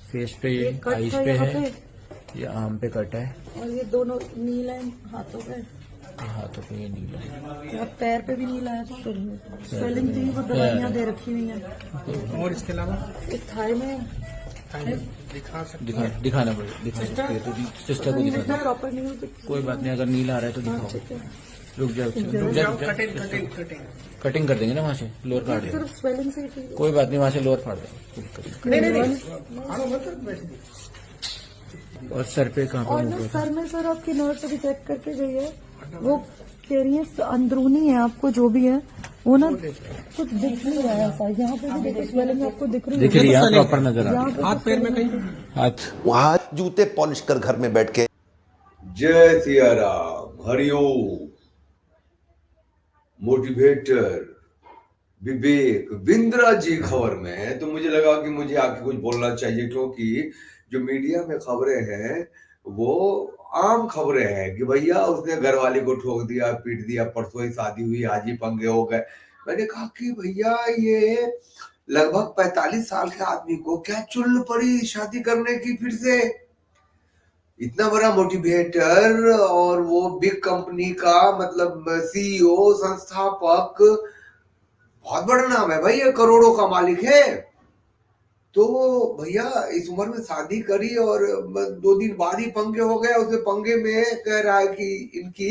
Face पे, ये cut eyes था पे यहाँ है, पे ये आर्म पे कट है, और ये दोनों नील है हाथों पे। ये हाथों पे ये नीला है। क्या पैर पे भी नीला है? स्वेलिंग थी, वो दवाइयाँ दे रखी हुई हैं। और इसके अलावा एक थाई में दिखा सकते दिखाना पड़ेगा, दिखाना पड़ेगा, तो सिस्टर को दिखाना। प्रॉपर नहीं होती। कोई बात नहीं, अगर नीला आ रहा है तो दिखाओ। ठीक है, रुक जाओ, कटिंग कर देंगे ना वहाँ से, लोअर काट देंगे। सिर्फ स्वेलिंग से ही ठीक कोई बात नहीं, वहाँ से लोअर फाड़ देंगे। और सर पे कहाँ और पर ना मुझे सर में सर आपकी नर्स अभी चेक करके गई है, वो कह रही है अंदरूनी है, आपको जो भी है वो ना कुछ दिख नहीं रहा है ऐसा। यहाँ पे भी देखो स्वेलिंग आपको दिख रही है, दिख रही है, प्रॉपर नजर आ रही यहाँ पे हाथ पैर में कहीं हाथ। वहां जूते पॉलिश कर घर में बैठ के। जय सिया राम, हरिओम। मोटिवेटर विवेक बिंद्रा जी खबर में है, तो मुझे लगा कि मुझे आके कुछ बोलना चाहिए, क्योंकि जो मीडिया में खबरें हैं वो आम खबरें हैं कि भैया उसने घरवाली को ठोक दिया, पीट दिया, परसों ही शादी हुई, आज ही पंगे हो गए। मैंने कहा कि भैया ये लगभग 45 साल के आदमी को क्या चुल्ल पड़ी शादी करने की फिर से? इतना बड़ा मोटिवेटर और वो बिग कंपनी का मतलब सीईओ, संस्थापक, बहुत बड़ा नाम है भाई, ये करोड़ों का मालिक है। तो भैया इस उम्र में शादी करी और 2 दिन बाद ही पंगे हो गए। उसके पंगे में कह रहा है कि इनकी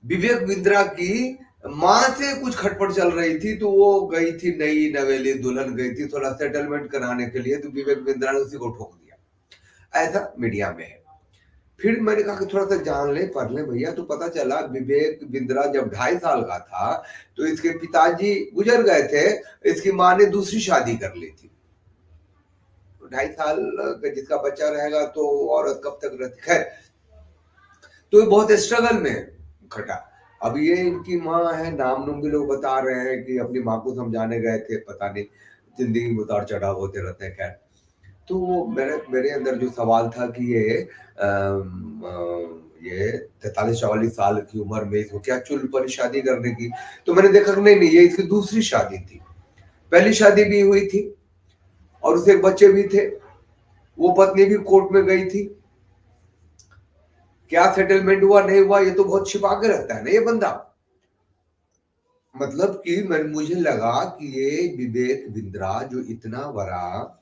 विवेक बिंद्रा की माँ से कुछ खटपट चल रही थी, तो वो गई थी, नई नवेली दुल्हन गई थी थोड़ा सेटलमेंट कराने के लिए, तो विवेक बिंद्रा ने उसी को ठोक दिया, ऐसा मीडिया में है। फिर मैंने कहा कि थोड़ा सा जान ले, पढ़ ले भैया, तो पता चला विवेक बिंद्रा जब 2.5 साल का था तो इसके पिताजी गुजर गए थे, इसकी माँ ने दूसरी शादी कर ली थी। 2.5 साल का जिसका बच्चा रहेगा तो औरत कब तक रहती, खैर। तो ये बहुत स्ट्रगल में खटा। अब ये इनकी माँ है, नाम भी लोग बता रहे हैं कि अपनी माँ को समझाने गए थे, पता नहीं, जिंदगी में उतार चढ़ाव होते रहते हैं। खैर, तो मेरे अंदर जो सवाल था कि ये 43-44 साल की उम्र में इसको क्या चुल पर शादी करने की? तो मैंने देखा नहीं, ये इसकी दूसरी शादी थी। पहली शादी भी हुई थी और उससे बच्चे भी थे, वो पत्नी भी कोर्ट में गई थी। क्या सेटलमेंट हुआ नहीं हुआ ये तो बहुत छिपा के रहता है ना ये बंदा। मतलब कि मुझे लगा कि ये विवेक बिंद्रा जो इतना बड़ा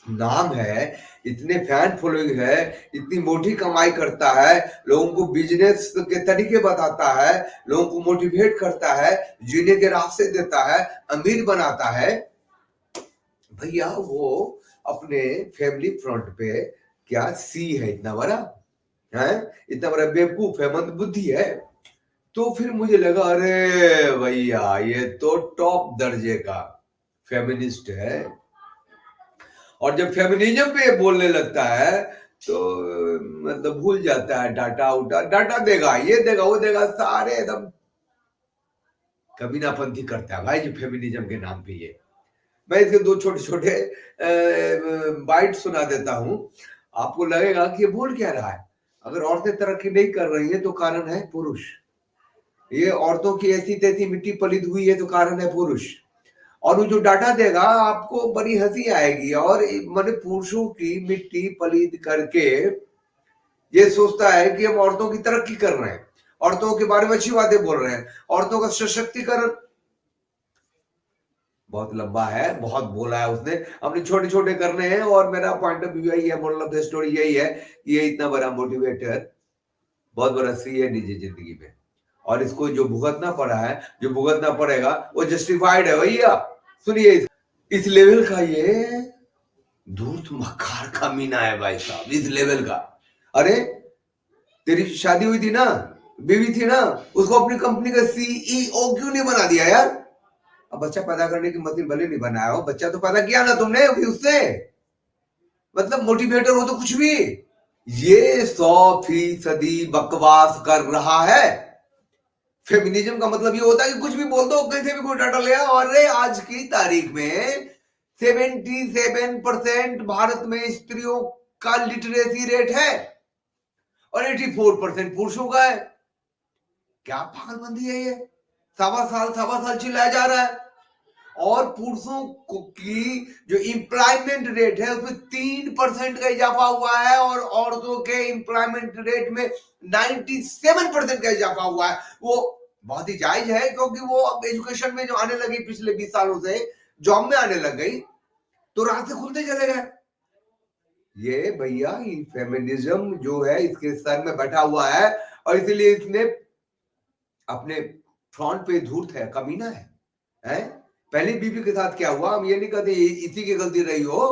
नाम है, इतने फैन फॉलोइंग है, इतनी मोटी कमाई करता है, लोगों को बिजनेस के तरीके बताता है, लोगों को मोटिवेट करता है, जीने के रास्ते देता है, अमीर बनाता है, भैया वो अपने फैमिली फ्रंट पे क्या सी है, इतना बड़ा है, इतना बड़ा बेवकूफ है, मंदबुद्धि है। तो फिर मुझे लगा अरे भैया ये तो टॉप दर्जे का फेमिनिस्ट है। और जब फेमिनिज्म पे बोलने लगता है तो मतलब भूल जाता है डाटा देगा, ये देगा, वो देगा, सारे एकदम कमीनापंथी करता है भाई जो फेमिनिज्म के नाम पे। ये मैं इसके 2 छोटे छोटे बाइट सुना देता हूं, आपको लगेगा कि ये बोल क्या रहा है। अगर औरतें तरक्की नहीं कर रही है तो कारण है पुरुष, ये औरतों की ऐसी तैसी मिट्टी पलित हुई है तो कारण है पुरुष। और वो जो डाटा देगा आपको बड़ी हंसी आएगी। और मैंने पुरुषों की मिट्टी पलीद करके ये सोचता है कि हम औरतों की तरक्की कर रहे हैं, औरतों के बारे में अच्छी बातें बोल रहे हैं, औरतों का सशक्तिकरण। बहुत लंबा है, बहुत बोला है उसने, अपने छोटे छोटे करने हैं। और मेरा पॉइंट ऑफ व्यू यही है, मोरल ऑफ द स्टोरी यही है कि ये इतना बड़ा मोटिवेटर, बहुत बड़ा सी है निजी जिंदगी में, और इसको जो भुगतना पड़ा है, जो भुगतना पड़ेगा वो जस्टिफाइड है भैया। सुनिए, इस लेवल का ये धूर्त मक्कार का मीना है भाई साहब, इस लेवल का। अरे तेरी शादी हुई थी ना, बीवी थी ना, उसको अपनी कंपनी का सीईओ क्यों नहीं बना दिया यार? अब बच्चा पैदा करने की मशीन भले नहीं बनाया हो, बच्चा तो पैदा किया ना तुमने भी उससे, मतलब मोटिवेटर हो तो कुछ भी। ये 100% बकवास कर रहा है। फेमिनिज्म का मतलब ये होता है कि कुछ भी बोल दो, कहीं से भी कोई डाटा ले आओ। अरे आज की तारीख में 77% भारत में स्त्रियों का लिटरेसी रेट है और 84% पुरुषों का है। क्या पागलबंदी है ये? सवा साल चिल्लाया जा रहा है और पुरुषों की जो एम्प्लॉयमेंट रेट है उसमें 3% का इजाफा हुआ है और औरतों के एम्प्लॉयमेंट रेट में 97% का इजाफा हुआ है। वो बहुत ही जायज है क्योंकि वो अब एजुकेशन में जो आने लगी पिछले 20 सालों से, जॉब में आने लग गई तो रास्ते खुलते चले गए। ये भैया फेमिनिज्म जो है इसके सर में बैठा हुआ है और इसीलिए इसने अपने फ्रंट पे धूर्त है, कमीना है? पहली बीबी के साथ क्या हुआ, हम ये नहीं कहते इसी की गलती रही हो,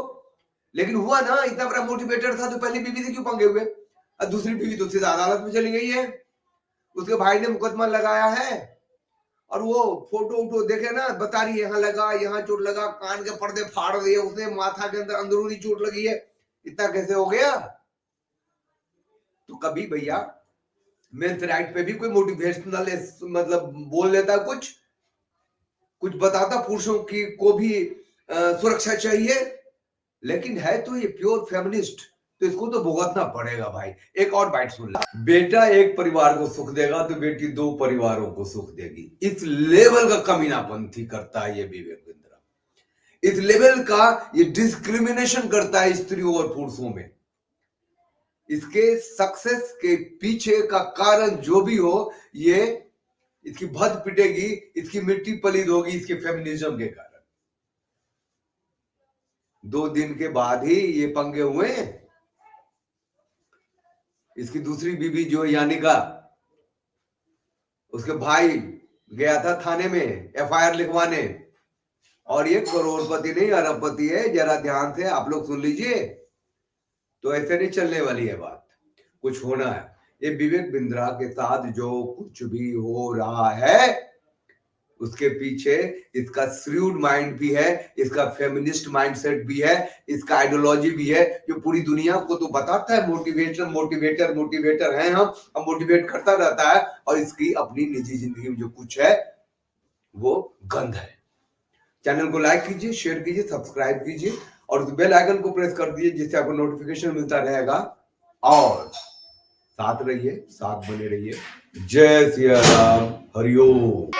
लेकिन हुआ ना, इतना बड़ा मोटिवेटर था तो पहली बीबी से क्यों पंगे हुए? और दूसरी बीबी तो सीधा अदालत में चली गई है, उसके भाई ने मुकदमा लगाया है और वो फोटो उठो देखे ना, बता रही है यहाँ लगा, यहाँ चोट लगा, कान के पर्दे फाड़ दिए उसने, माथा के अंदर अंदरूनी चोट लगी है। इतना कैसे हो गया? तो कभी भैया मेंस राइट पे भी कोई मोटिवेशनल मतलब बोल लेता, कुछ बताता पुरुषों की को भी सुरक्षा चाहिए, लेकिन है तो ये प्योर फेमिनिस्ट, तो इसको तो भुगतना पड़ेगा भाई। एक और बाइट सुन ला, बेटा एक परिवार को सुख देगा तो बेटी 2 परिवारों को सुख देगी। इस लेवल का कमीनापंथी करता है ये विवेक बिंद्रा, इस लेवल का ये डिस्क्रिमिनेशन करता है स्त्रियों और पुरुषों में। इसके सक्सेस के पीछे का कारण जो भी हो, ये इसकी भद पिटेगी, इसकी मिट्टी पलीद होगी इसके फेमिनिज्म के कारण। 2 दिन के बाद ही ये पंगे हुए। इसकी दूसरी बीबी जो यानिका, उसके भाई गया था थाने में एफआईआर लिखवाने, और ये करोड़पति नहीं अरबपति है, जरा ध्यान से आप लोग सुन लीजिए। तो ऐसे नहीं चलने वाली है बात, कुछ होना है। ये विवेक बिंद्रा के साथ जो कुछ भी हो रहा है उसके पीछे इसका श्रूड माइंड भी है, इसका फेमिनिस्ट माइंडसेट भी है, इसका आइडियोलॉजी भी है, जो पूरी दुनिया को तो बताता है मोटिवेटर हैं हम मोटिवेट करता रहता है, और इसकी अपनी निजी जिंदगी में जो कुछ है वो गंद है। चैनल को लाइक कीजिए, शेयर कीजिए, सब्सक्राइब कीजिए और उस बेल आइकन को प्रेस कर दीजिए जिससे आपको नोटिफिकेशन मिलता रहेगा, और साथ रहिए, साथ बने रहिए। जय सिया राम, हरिओम।